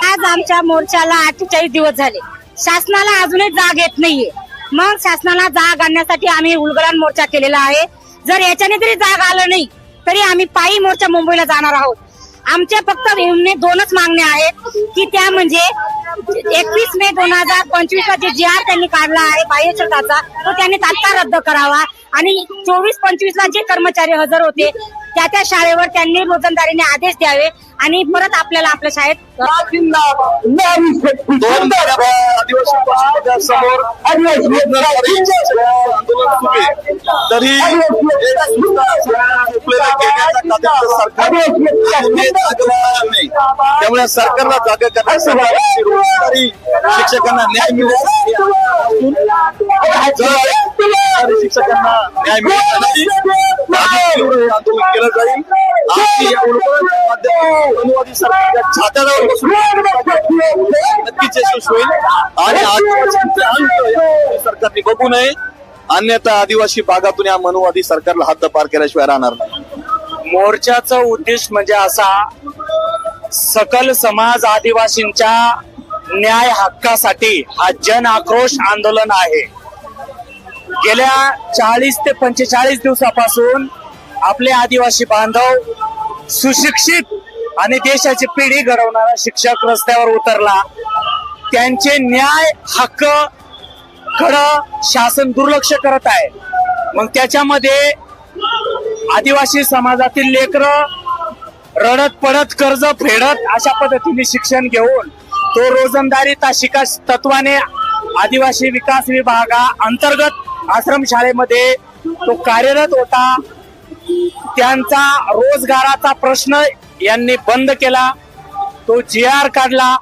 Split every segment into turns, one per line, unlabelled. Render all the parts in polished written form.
आज आमच्या मोर्चाला 48 दिवस झाले. शासनाला अजूनही जाग येत नाहीये. मग शासनाला जाग आणण्यासाठी आम्ही उलगडण मोर्चा केलेला आहे. जर याच्याने तरी जाग आलं नाही तरी आम्ही पायी मोर्चा मुंबईला जाणार आहोत. आमच्या फक्त दोनच मागण्या आहेत की त्या म्हणजे 21 मे 2025 चा जे GR त्यांनी काढला आहे बाह्य शुल्काचा तो त्यांनी तात्काळ रद्द करावा आणि 24-25 ला जे कर्मचारी हजर होते त्या शाळेवर त्यांनी रोजंदारीने आदेश द्यावे आणि परत आपल्याला आपल्या शाळेत
समोर आंदोलन सुरू तरी त्यामुळे सरकारला जागा करण्यासाठी शिक्षकांना न्याय मिळेल. शिक्षकांना न्याय मिळेल आंदोलन केलं जाईल. अनुवादी सरकारच्या छात्यावर बसून नक्कीच यशस्वी होईल आणि आदिवासी सरकारने बघू नये, अन्यथा आदिवासी भागातून या मनुवादी सरकारला हद्दपार केल्याशिवाय राहणार नाही.
मोर्चाचं उद्देश म्हणजे असा, सकल समाज आदिवासींच्या न्याय हक्कासाठी हा जन आक्रोश आंदोलन आहे. गेल्या 40 ते 45 दिवसापासून आपले आदिवासी बांधव सुशिक्षित आणि देशाची पिढी घडवणारा शिक्षक रस्त्यावर उतरला. त्यांचे न्याय हक्क कडे शासन दुर्लक्ष करत आहे. मग त्याच्यामध्ये आदिवासी समाजातील लेकरं रडत पडत कर्ज फेडत अशा पद्धतीने शिक्षण घेऊन तो रोजंदारी ताशिका तत्वाने आदिवासी विकास विभागा अंतर्गत आश्रम शाळेमध्ये तो कार्यरत होता. त्यांचा रोजगाराचा प्रश्न यांनी बंद केला. तो GR काढला.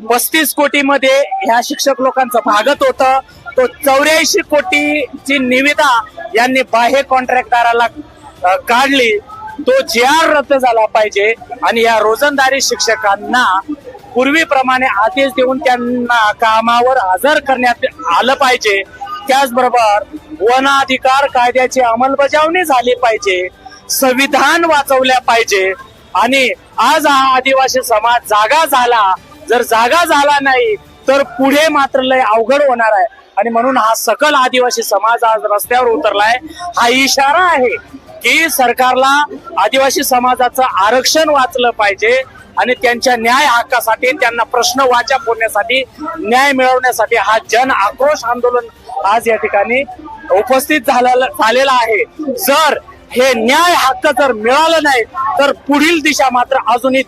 35 कोटीमध्ये ह्या शिक्षक लोकांचं भागत होतं. तो 84 कोटीची निविदा यांनी बाह्य कॉन्ट्रॅक्टदाराला काढली. तो GR रद्द झाला पाहिजे आणि या रोजंदारी शिक्षकांना पूर्वीप्रमाणे आदेश देऊन त्यांना कामावर हजर करण्यात आलं पाहिजे. त्याचबरोबर वन अधिकार कायद्याची अंमलबजावणी झाली पाहिजे. संविधान वाचवल्या पाहिजे आणि आज हा आदिवासी समाज जागा झाला. जर जागा झाला नाही तर पुढे मात्र लय अवघड होणार आहे आणि म्हणून हा सकल आदिवासी समाज आज रस्त्यावर उतरलाय. हा इशारा आहे की सरकारला आदिवासी समाजाचं आरक्षण वाचलं पाहिजे आणि त्यांच्या न्याय हक्कासाठी त्यांना प्रश्न वाचा फोडण्यासाठी न्याय मिळवण्यासाठी हा जन आक्रोश आंदोलन आज या ठिकाणी उपस्थित झालेला आहे. जर हे न्याय हक्क जर मिळालं नाही तर पुढील दिशा मात्र अजूनही